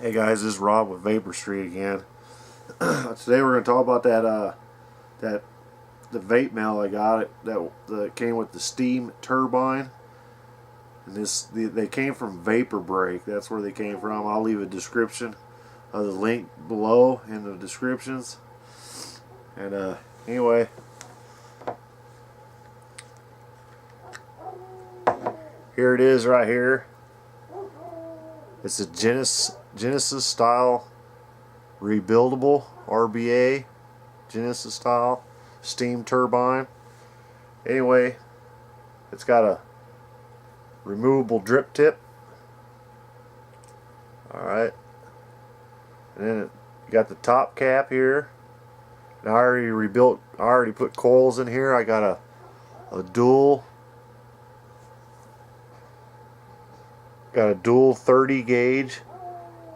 Hey guys, this is Rob with Vapor Street again. Today we're going to talk about the vape mill I got that came with the steam turbine. And they came from Vapor Break. That's where they came from. I'll leave a description of the link below in the descriptions. And anyway, here it is right here. It's a Genesis style rebuildable RBA Genesis style steam turbine. Anyway, it's got a removable drip tip. Alright. And then you got the top cap here. And I already put coils in here. I got a dual 30 gauge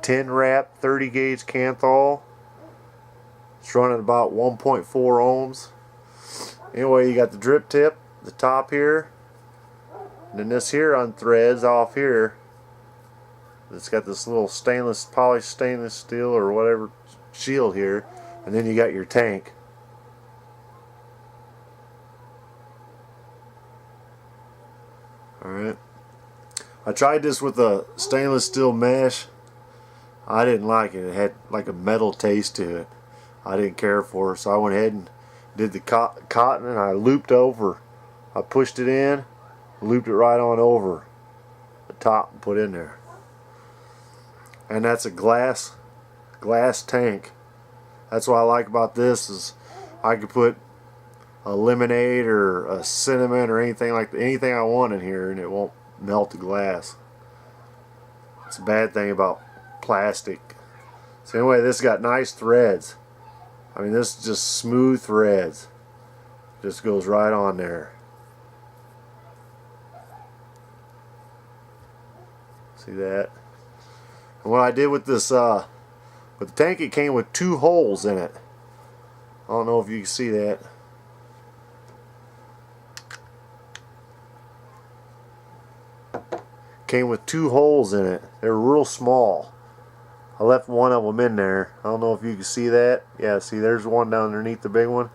10 wrap 30 gauge Canthal. It's running about 1.4 ohms. Anyway, you got the drip tip, the top here, and then this here unthreads off here. It's got this little polished stainless steel or whatever shield here, and then you got your tank. Alright. I tried this with a stainless steel mesh. I didn't like it. It had like a metal taste to it. I didn't care for it, so I went ahead and did the cotton, and I looped over. I pushed it in, looped it right on over the top and put in there. And that's a glass tank. That's what I like about this, is I could put a lemonade or a cinnamon or anything I want in here, and it won't melt the glass. It's a bad thing about plastic. So anyway, this got nice threads. I mean, this is just smooth threads. Just goes right on there. See that? And what I did with this with the tank, it came with 2 holes in it. I don't know if you can see that. Came with 2 holes in it. They were real small. I left one of them in there. I don't know if you can see that. Yeah, see, there's one down underneath the big one.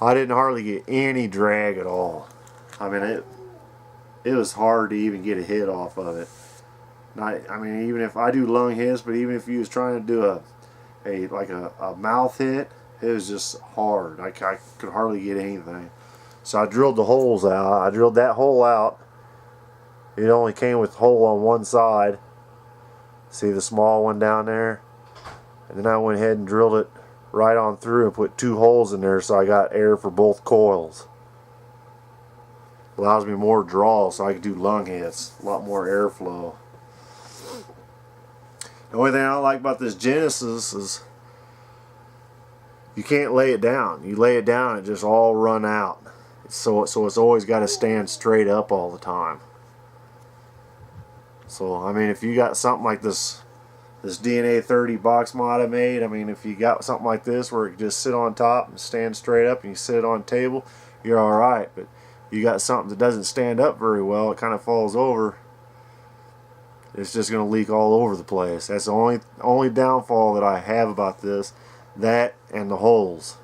I didn't hardly get any drag at all. I mean, it was hard to even get a hit off of it. I mean, even if I do lung hits, but even if you was trying to do a mouth hit, it was just hard. I could hardly get anything. So I drilled the holes out. I drilled that hole out. It only came with a hole on one side. See the small one down there? And then I went ahead and drilled it right on through and put 2 holes in there, so I got air for both coils. Allows me more draw, so I can do lung hits. A lot more airflow. The only thing I don't like about this Genesis is you can't lay it down. You lay it down, it just all run out. So it's always got to stand straight up all the time. So I mean, if you got something like this DNA 30 box mod I made, I mean, if you got something like this where it can just sit on top and stand straight up, and you sit it on a table, you're alright. But you got something that doesn't stand up very well, it kind of falls over, it's just going to leak all over the place. That's the only downfall that I have about this. That and the holes,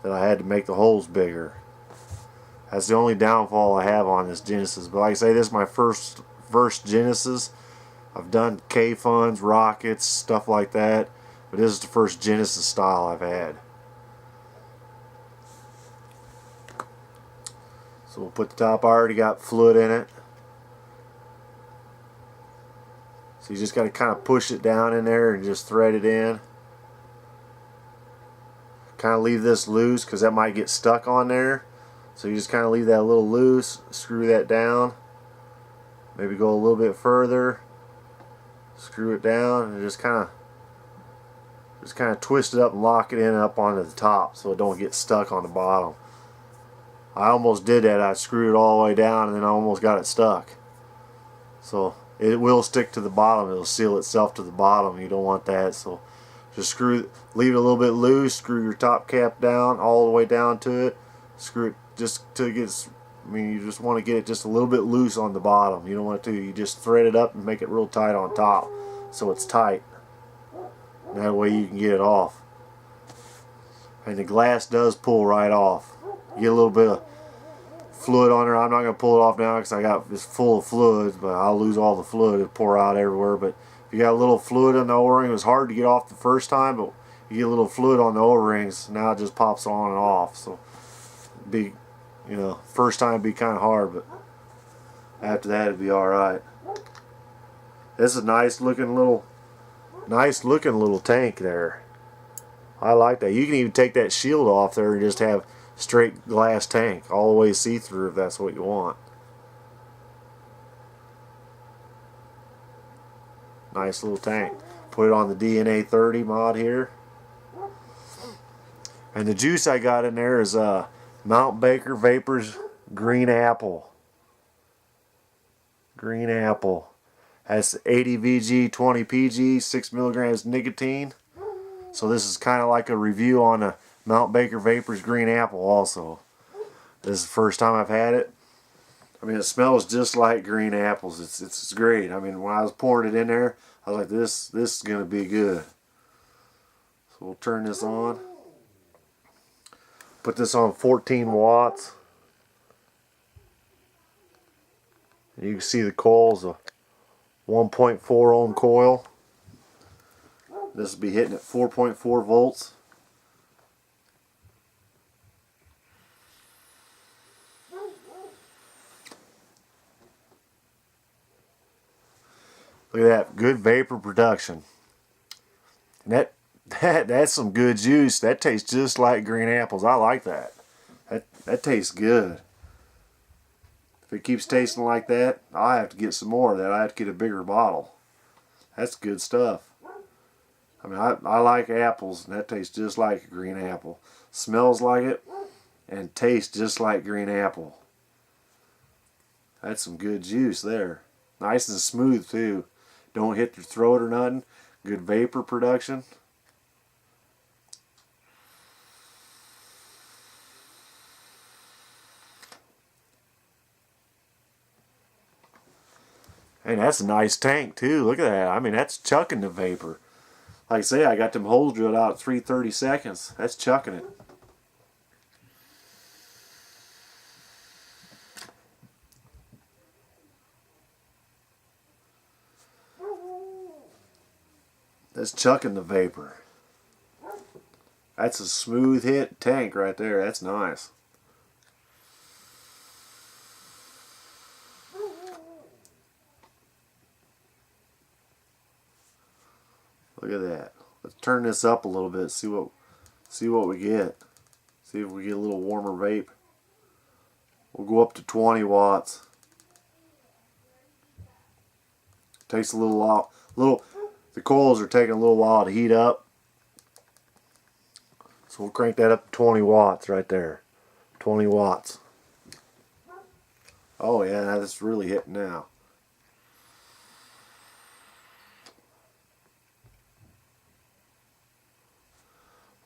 that I had to make the holes bigger. That's the only downfall I have on this Genesis. But like I say, this is my first Genesis. I've done K-Funds, rockets, stuff like that, but this is the first Genesis style I've had. So we'll put the top. I already got fluid in it, so you just got to kind of push it down in there and just thread it in. Kind of leave this loose because that might get stuck on there, so you just kind of leave that a little loose, screw that down. Maybe go a little bit further, screw it down, and just kind of twist it up and lock it in up onto the top so it don't get stuck on the bottom. I almost did that. I screwed it all the way down and then I almost got it stuck. So it will stick to the bottom. It'll seal itself to the bottom. You don't want that. So just leave it a little bit loose. Screw your top cap down all the way down to it. Screw it just till it gets I mean, you just want to get it just a little bit loose on the bottom. You don't want to, you just thread it up and make it real tight on top so it's tight. That way you can get it off. And the glass does pull right off. You get a little bit of fluid on there. I'm not going to pull it off now because it's full of fluid, but I'll lose all the fluid. It'll pour out everywhere. But if you got a little fluid in the O-ring, it was hard to get off the first time, but you get a little fluid on the O-rings, now it just pops on and off. So be, you know, first time it'd be kind of hard, but after that it'd be alright. This is a nice looking little tank there. I like that. You can even take that shield off there and just have straight glass tank, all the way see-through if that's what you want. Nice little tank. Put it on the DNA 30 mod here. And the juice I got in there is Mount Baker Vapors Green Apple. Green Apple. Has 80 VG, 20 PG, 6 milligrams nicotine. So this is kind of like a review on a Mount Baker Vapors Green Apple also. This is the first time I've had it. I mean, it smells just like green apples. It's great. I mean, when I was pouring it in there, I was like, this is going to be good. So we'll turn this on. Put this on 14 watts. And you can see the coil's a 1.4 ohm coil. This will be hitting at 4.4 volts. Look at that, good vapor production. And that's some good juice. That tastes just like green apples. I like that. That tastes good. If it keeps tasting like that, I'll have to get some more of that. I have to get a bigger bottle. That's good stuff. I mean, I like apples, and that tastes just like a green apple. Smells like it, and tastes just like green apple. That's some good juice there. Nice and smooth too. Don't hit your throat or nothing. Good vapor production. And that's a nice tank too. Look at that. I mean, that's chucking the vapor. Like I say, I got them holes drilled out at 330 seconds. That's chucking it. That's chucking the vapor. That's a smooth hit tank right there. That's nice. Look at that. Let's turn this up a little bit. See what we get. See if we get a little warmer vape. We'll go up to 20 watts. Takes a little while. The coils are taking a little while to heat up. So we'll crank that up to 20 watts right there. 20 watts. Oh yeah, that's really hitting now.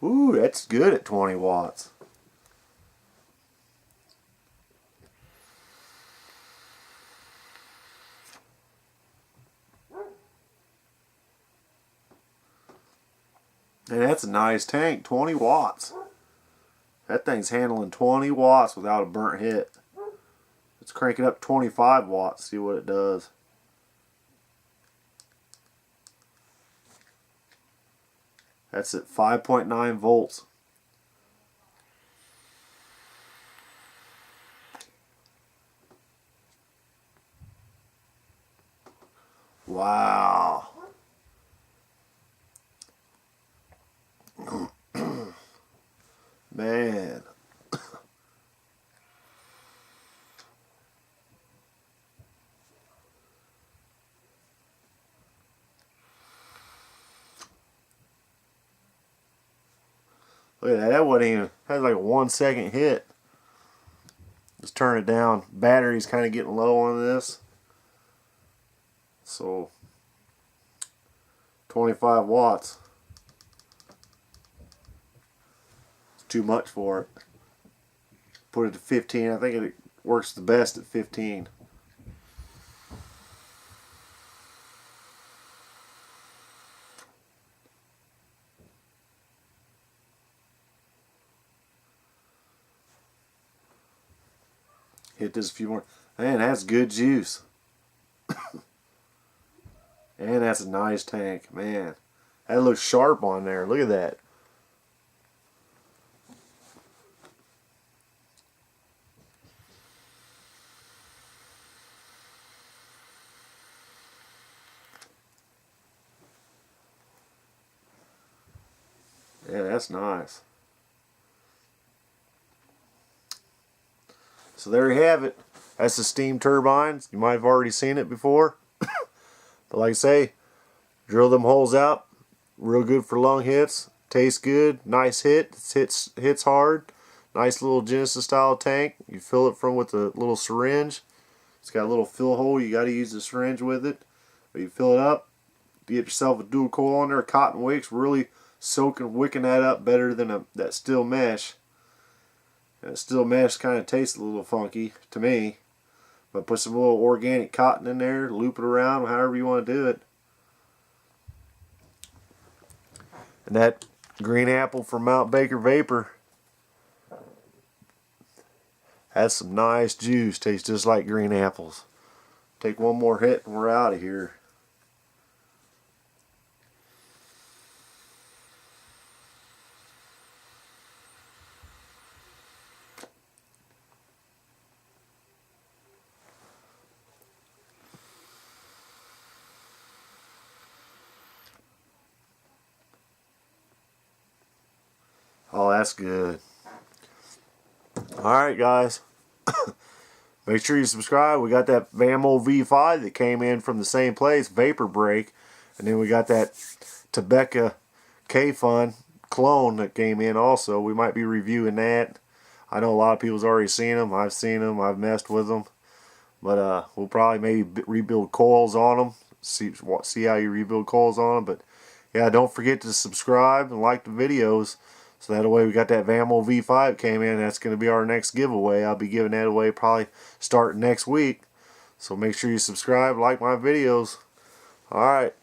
Ooh, that's good at 20 watts. And that's a nice tank, 20 watts. That thing's handling 20 watts without a burnt hit. Let's crank it up 25 watts, see what it does. That's at 5.9 volts. Wow. Man. Look at that. That wasn't even, that was like a 1 second hit. Let's turn it down. Battery's kind of getting low on this. So 25 watts. It's too much for it. Put it to 15. I think it works the best at 15. Hit this a few more. Man, that's good juice. And that's a nice tank, man. That looks sharp on there. Look at that. Yeah, that's nice. So there you have it. That's the steam turbines. You might have already seen it before. But like I say, drill them holes out. Real good for lung hits. Tastes good. Nice hit. Hits hard. Nice little Genesis style tank. You fill it from with a little syringe. It's got a little fill hole. You got to use the syringe with it. But you fill it up. You get yourself a dual coil on there. Cotton wicks. Really wicking that up better than that steel mesh. That steel mesh kind of tastes a little funky to me. But put some little organic cotton in there. Loop it around however you want to do it. And that green apple from Mount Baker Vapor has some nice juice. Tastes just like green apples. Take one more hit and we're out of here. Oh, that's good. Alright, guys. Make sure you subscribe. We got that Vamo V5 that came in from the same place, Vapor Break. And then we got that Tebeka K-Fun clone that came in also. We might be reviewing that. I know a lot of people's already seen them. I've seen them. I've messed with them. But we'll probably maybe rebuild coils on them. See how you rebuild coils on them. But yeah, don't forget to subscribe and like the videos. So that way we got that Vamo V5 came in. That's going to be our next giveaway. I'll be giving that away probably starting next week. So make sure you subscribe, like my videos. Alright.